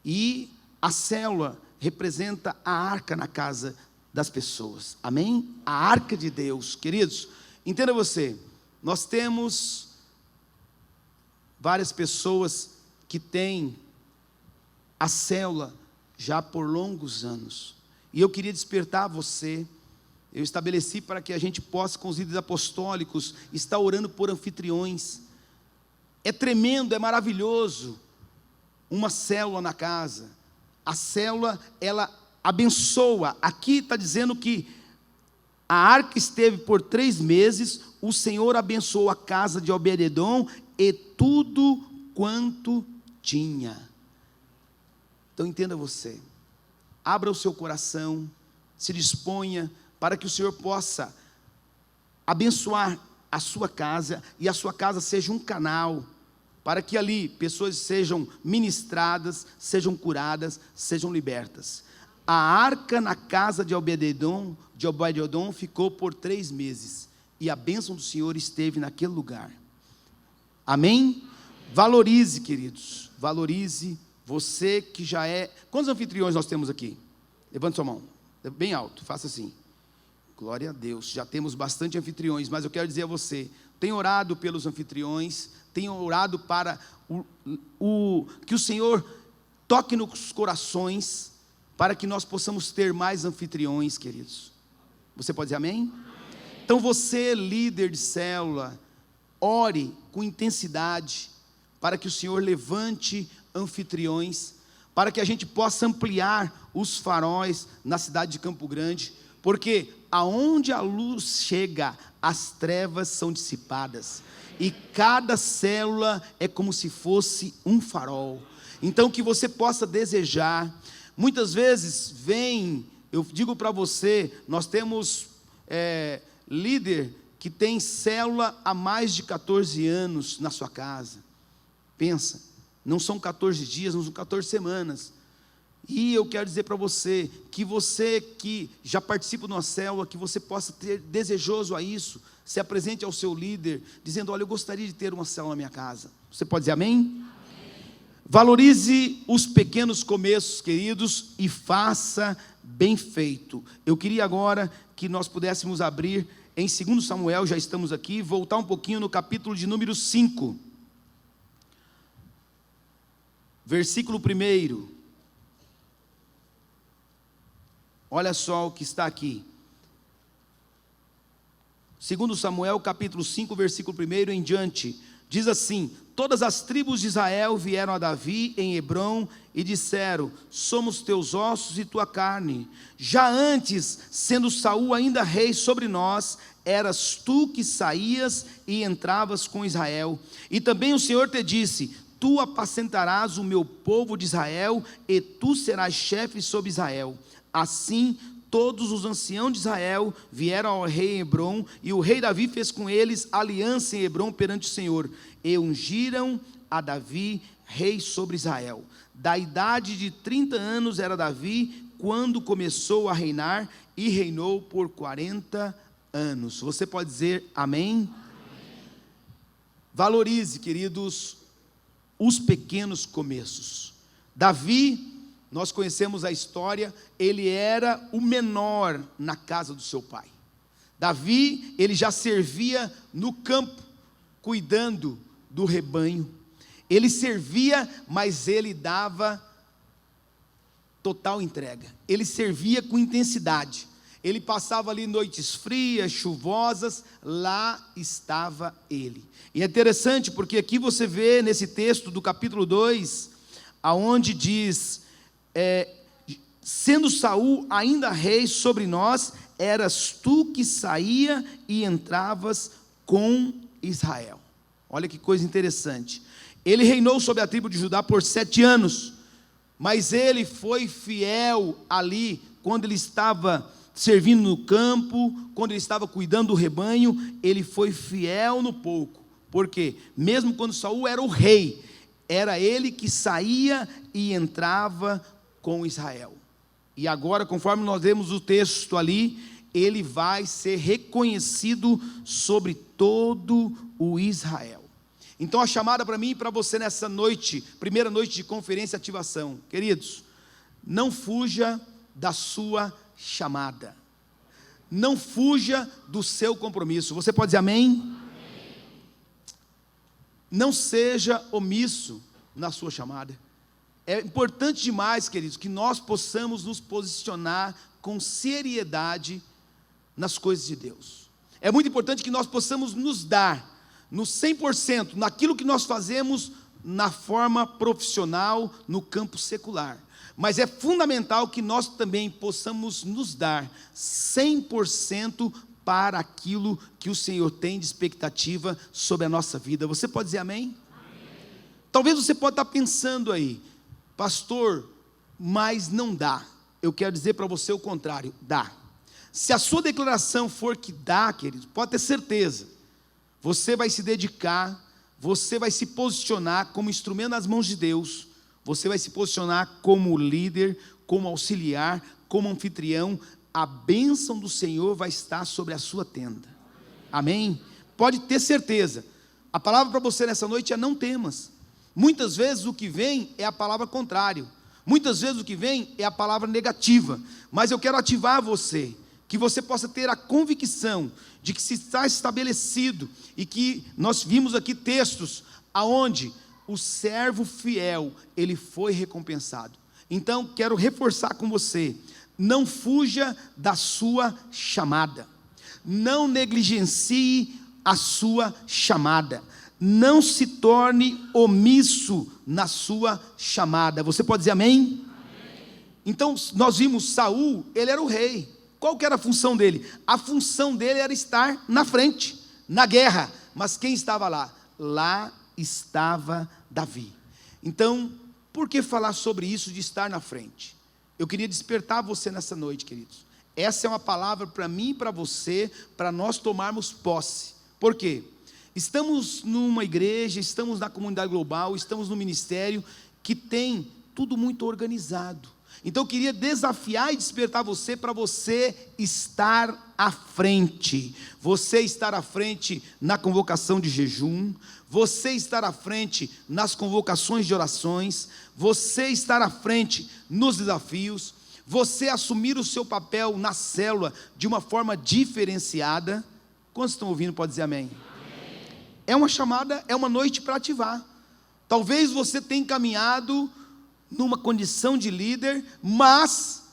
e a célula representa a arca na casa das pessoas. Amém? A arca de Deus, queridos. Entenda você, nós temos várias pessoas que têm a célula já por longos anos, e eu queria despertar você. Eu estabeleci para que a gente possa, com os líderes apostólicos, estar orando por anfitriões. É tremendo, é maravilhoso uma célula na casa. A célula, ela abençoa. Aqui está dizendo que a arca esteve por 3 meses, o Senhor abençoou a casa de Obed-edom e tudo quanto tinha. Então entenda você, abra o seu coração, se disponha para que o Senhor possa abençoar a sua casa e a sua casa seja um canal para que ali pessoas sejam ministradas, sejam curadas, sejam libertas. A arca na casa de Obed-edom ficou por 3 meses, e a bênção do Senhor esteve naquele lugar. Amém? Valorize, queridos, valorize, você que já é... Quantos anfitriões nós temos aqui? Levante sua mão, bem alto, faça assim. Glória a Deus, já temos bastante anfitriões, mas eu quero dizer a você, tenho orado pelos anfitriões, tenho orado para que o Senhor toque nos corações, para que nós possamos ter mais anfitriões, queridos. Você pode dizer amém? Então você, líder de célula, ore com intensidade, para que o Senhor levante anfitriões, para que a gente possa ampliar os faróis na cidade de Campo Grande, porque aonde a luz chega, as trevas são dissipadas, e cada célula é como se fosse um farol. Então que você possa desejar. Muitas vezes eu digo para você, nós temos líder que tem célula há mais de 14 anos na sua casa. Pensa, não são 14 dias, não são 14 semanas. E eu quero dizer para você que já participa de uma célula, que você possa ter desejoso a isso, se apresente ao seu líder, dizendo: olha, eu gostaria de ter uma célula na minha casa. Você pode dizer amém? Amém. Valorize os pequenos começos, queridos, e faça bem feito. Eu queria agora que nós pudéssemos abrir em 2 Samuel, já estamos aqui, voltar um pouquinho no capítulo de número 5, versículo 1. Olha só o que está aqui. 2 Samuel, capítulo 5, versículo 1 em diante. Diz assim: todas as tribos de Israel vieram a Davi em Hebrom e disseram: somos teus ossos e tua carne. Já antes, sendo Saul ainda rei sobre nós, eras tu que saías e entravas com Israel. E também o Senhor te disse: tu apacentarás o meu povo de Israel, e tu serás chefe sobre Israel. Assim, todos os anciãos de Israel vieram ao rei em Hebrom, e o rei Davi fez com eles aliança em Hebrom perante o Senhor, e ungiram a Davi rei sobre Israel. Da idade de 30 anos era Davi quando começou a reinar, e reinou por 40 anos. Você pode dizer amém? Amém. Valorize, queridos, os pequenos começos. Davi, nós conhecemos a história, ele era o menor na casa do seu pai. Davi, ele já servia no campo, cuidando do rebanho. Ele servia, mas ele dava total entrega. Ele servia com intensidade. Ele passava ali noites frias, chuvosas, lá estava ele. E é interessante porque aqui você vê nesse texto do capítulo 2, aonde diz: sendo Saul ainda rei sobre nós, eras tu que saía e entravas com Israel. Olha que coisa interessante. Ele reinou sobre a tribo de Judá por 7 anos, mas ele foi fiel ali, quando ele estava servindo no campo, quando ele estava cuidando do rebanho, ele foi fiel no pouco, porque mesmo quando Saul era o rei, era ele que saía e entrava com Israel. E agora, conforme nós vemos o texto ali, ele vai ser reconhecido sobre todo o Israel. Então a chamada para mim e para você nessa noite, primeira noite de conferência e ativação, queridos, não fuja da sua chamada, não fuja do seu compromisso. Você pode dizer amém? Amém. Não seja omisso na sua chamada. É importante demais, queridos, que nós possamos nos posicionar com seriedade nas coisas de Deus. É muito importante que nós possamos nos dar no 100% naquilo que nós fazemos na forma profissional, no campo secular. Mas é fundamental que nós também possamos nos dar 100% para aquilo que o Senhor tem de expectativa sobre a nossa vida. Você pode dizer amém? Amém. Talvez você pode estar pensando aí: pastor, mas não dá. Eu quero dizer para você o contrário: dá. Se a sua declaração for que dá, querido, pode ter certeza, você vai se dedicar, você vai se posicionar como instrumento nas mãos de Deus, você vai se posicionar como líder, como auxiliar, como anfitrião. A bênção do Senhor vai estar sobre a sua tenda. Amém? Pode ter certeza. A palavra para você nessa noite é: não temas. Muitas vezes o que vem é a palavra contrária, muitas vezes o que vem é a palavra negativa, mas eu quero ativar você, que você possa ter a convicção de que se está estabelecido, e que nós vimos aqui textos aonde o servo fiel, ele foi recompensado. Então quero reforçar com você: não fuja da sua chamada, não negligencie a sua chamada, não se torne omisso na sua chamada. Você pode dizer amém? Amém. Então nós vimos Saul, ele era o rei. Qual que era a função dele? A função dele era estar na frente, na guerra. Mas quem estava lá? Lá estava Davi. Então, por que falar sobre isso de estar na frente? Eu queria despertar você nessa noite, queridos. Essa é uma palavra para mim e para você, para nós tomarmos posse. Por quê? Estamos numa igreja, estamos na comunidade global, estamos no ministério que tem tudo muito organizado. Então eu queria desafiar e despertar você para você estar à frente. Você estar à frente na convocação de jejum, você estar à frente nas convocações de orações, você estar à frente nos desafios, você assumir o seu papel na célula de uma forma diferenciada. Quantos estão ouvindo? Pode dizer amém. É uma chamada, é uma noite para ativar. Talvez você tenha caminhado numa condição de líder, mas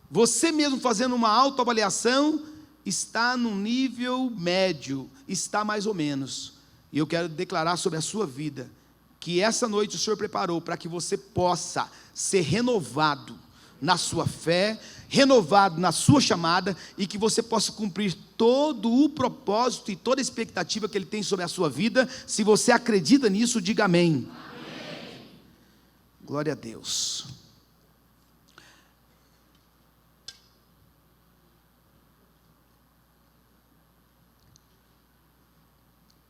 você mesmo fazendo uma autoavaliação, está num nível médio, está mais ou menos. E eu quero declarar sobre a sua vida, que essa noite o Senhor preparou para que você possa ser renovado na sua fé, renovado na sua chamada, e que você possa cumprir todo o propósito e toda a expectativa que Ele tem sobre a sua vida. Se você acredita nisso, diga amém. Amém. Glória a Deus.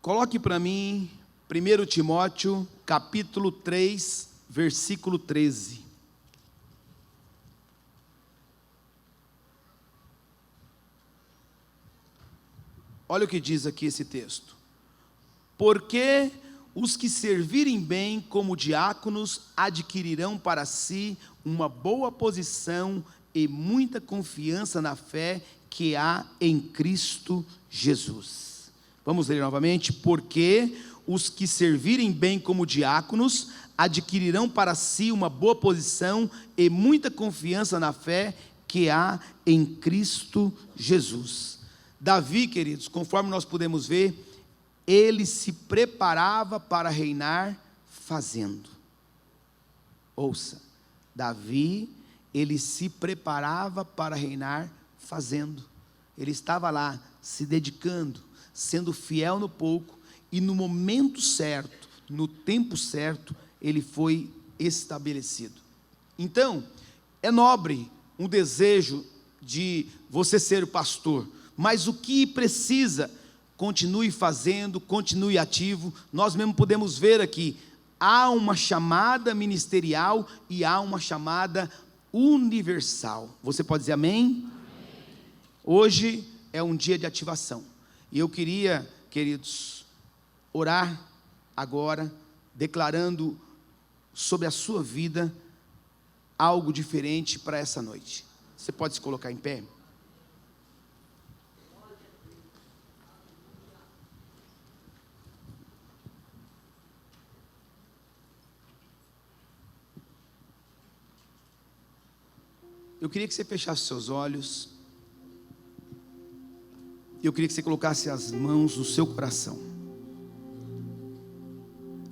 Coloque para mim 1 Timóteo capítulo 3, versículo 13. Olha o que diz aqui esse texto: porque os que servirem bem como diáconos adquirirão para si uma boa posição e muita confiança na fé que há em Cristo Jesus. Vamos ler novamente: porque os que servirem bem como diáconos adquirirão para si uma boa posição e muita confiança na fé que há em Cristo Jesus. Davi, queridos, conforme nós podemos ver, ele se preparava para reinar fazendo. Ouça, Davi, ele se preparava para reinar fazendo. Ele estava lá, se dedicando, sendo fiel no pouco, e no momento certo, no tempo certo, ele foi estabelecido. Então, é nobre um desejo de você ser pastor, mas o que precisa, continue fazendo, continue ativo. Nós mesmo podemos ver aqui, há uma chamada ministerial e há uma chamada universal. Você pode dizer amém? Amém. Hoje é um dia de ativação, e eu queria, queridos, orar agora, declarando sobre a sua vida algo diferente para essa noite. Você pode se colocar em pé? Eu queria que você fechasse seus olhos. Eu queria que você colocasse as mãos no seu coração.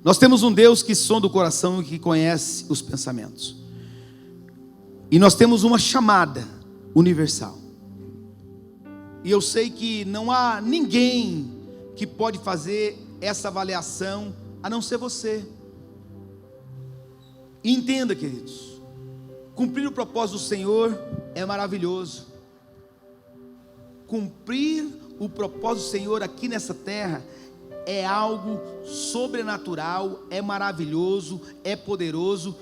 Nós temos um Deus que sonda o coração e que conhece os pensamentos. E nós temos uma chamada universal. E eu sei que não há ninguém que pode fazer essa avaliação a não ser você. E entenda, queridos, cumprir o propósito do Senhor é maravilhoso. Cumprir o propósito do Senhor aqui nessa terra é algo sobrenatural, é maravilhoso, é poderoso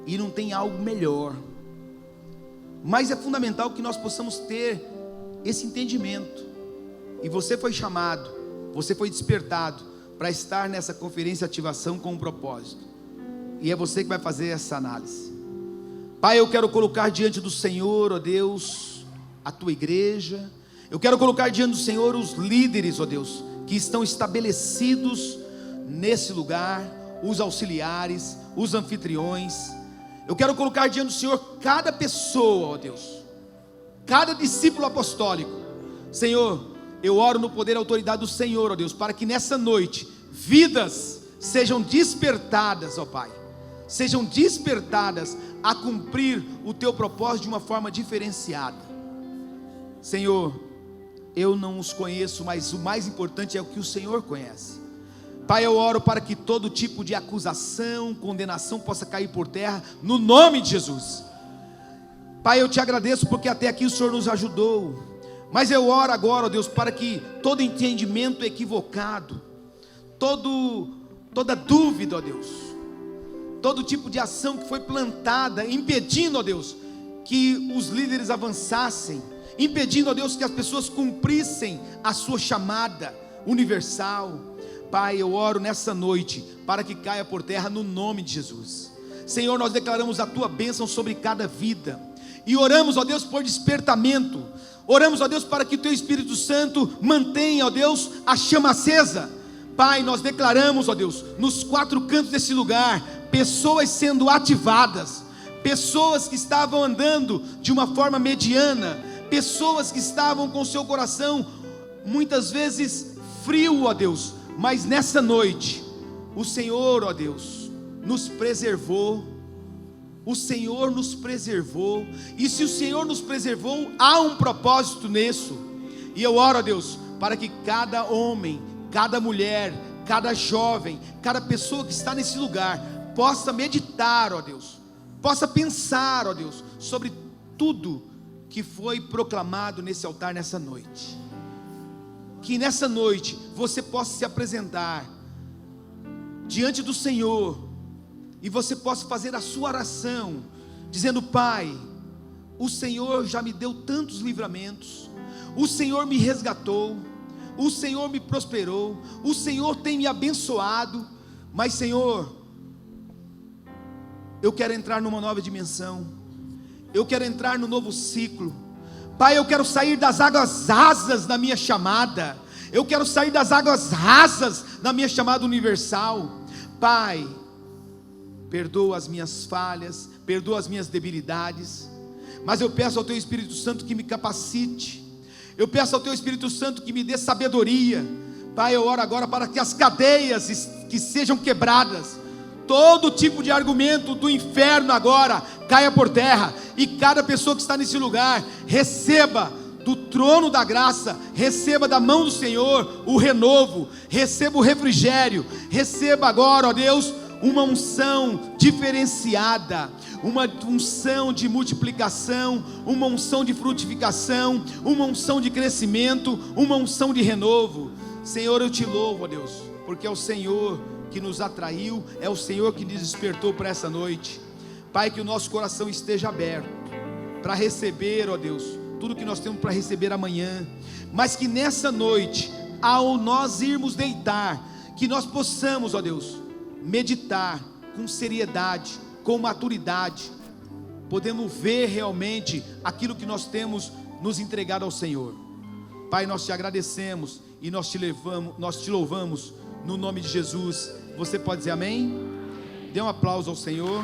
e não tem algo melhor. Mas é fundamental que nós possamos ter esse entendimento. E você foi chamado, você foi despertado para estar nessa conferência de ativação com um propósito. E é você que vai fazer essa análise. Pai, eu quero colocar diante do Senhor, ó Deus, a tua igreja. Eu quero colocar diante do Senhor os líderes, ó Deus, que estão estabelecidos nesse lugar, os auxiliares, os anfitriões. Eu quero colocar diante do Senhor cada pessoa, ó Deus, cada discípulo apostólico. Senhor, eu oro no poder e autoridade do Senhor, ó Deus, para que nessa noite vidas sejam despertadas, ó Pai, sejam despertadas a cumprir o teu propósito de uma forma diferenciada. Senhor, eu não os conheço, mas o mais importante é o que o Senhor conhece. Pai, eu oro para que todo tipo de acusação, condenação possa cair por terra, no nome de Jesus. Pai, eu te agradeço porque até aqui o Senhor nos ajudou, mas eu oro agora, ó Deus, para que todo entendimento equivocado, toda dúvida, ó Deus, todo tipo de ação que foi plantada, impedindo, ó Deus, que os líderes avançassem, impedindo, ó Deus, que as pessoas cumprissem a sua chamada universal. Pai, eu oro nessa noite para que caia por terra no nome de Jesus. Senhor, nós declaramos a tua bênção sobre cada vida e oramos, ó Deus, por despertamento. Oramos, ó Deus, para que o teu Espírito Santo mantenha, ó Deus, a chama acesa. Pai, nós declaramos, ó Deus, nos quatro cantos desse lugar, pessoas sendo ativadas, pessoas que estavam andando de uma forma mediana, pessoas que estavam com seu coração muitas vezes frio, ó Deus, mas nessa noite o Senhor, ó Deus, nos preservou. O Senhor nos preservou, e se o Senhor nos preservou, há um propósito nisso. E eu oro, ó Deus, para que cada homem, cada mulher, cada jovem, cada pessoa que está nesse lugar possa meditar, ó Deus, possa pensar, ó Deus, sobre tudo que foi proclamado nesse altar nessa noite. Que nessa noite você possa se apresentar diante do Senhor e você possa fazer a sua oração, dizendo: Pai, o Senhor já me deu tantos livramentos, o Senhor me resgatou, o Senhor me prosperou, o Senhor tem me abençoado, mas Senhor, eu quero entrar numa nova dimensão, eu quero entrar no novo ciclo. Pai, eu quero sair das águas rasas da minha chamada, eu quero sair das águas rasas da minha chamada universal. Pai, perdoa as minhas falhas, perdoa as minhas debilidades, mas eu peço ao teu Espírito Santo que me capacite, eu peço ao teu Espírito Santo que me dê sabedoria. Pai, eu oro agora para que as cadeias que sejam quebradas, todo tipo de argumento do inferno agora caia por terra, e cada pessoa que está nesse lugar receba do trono da graça, receba da mão do Senhor o renovo, receba o refrigério, receba agora, ó Deus, uma unção diferenciada, uma unção de multiplicação, uma unção de frutificação, uma unção de crescimento, uma unção de renovo. Senhor, eu te louvo, ó Deus, porque é o Senhor que nos atraiu, é o Senhor que nos despertou para essa noite. Pai, que o nosso coração esteja aberto para receber, ó Deus, tudo que nós temos para receber amanhã, mas que nessa noite, ao nós irmos deitar, que nós possamos, ó Deus, meditar com seriedade, com maturidade, podemos ver realmente aquilo que nós temos nos entregado ao Senhor. Pai, nós te agradecemos e nós te louvamos no nome de Jesus. Você pode dizer amém? Dê um aplauso ao Senhor.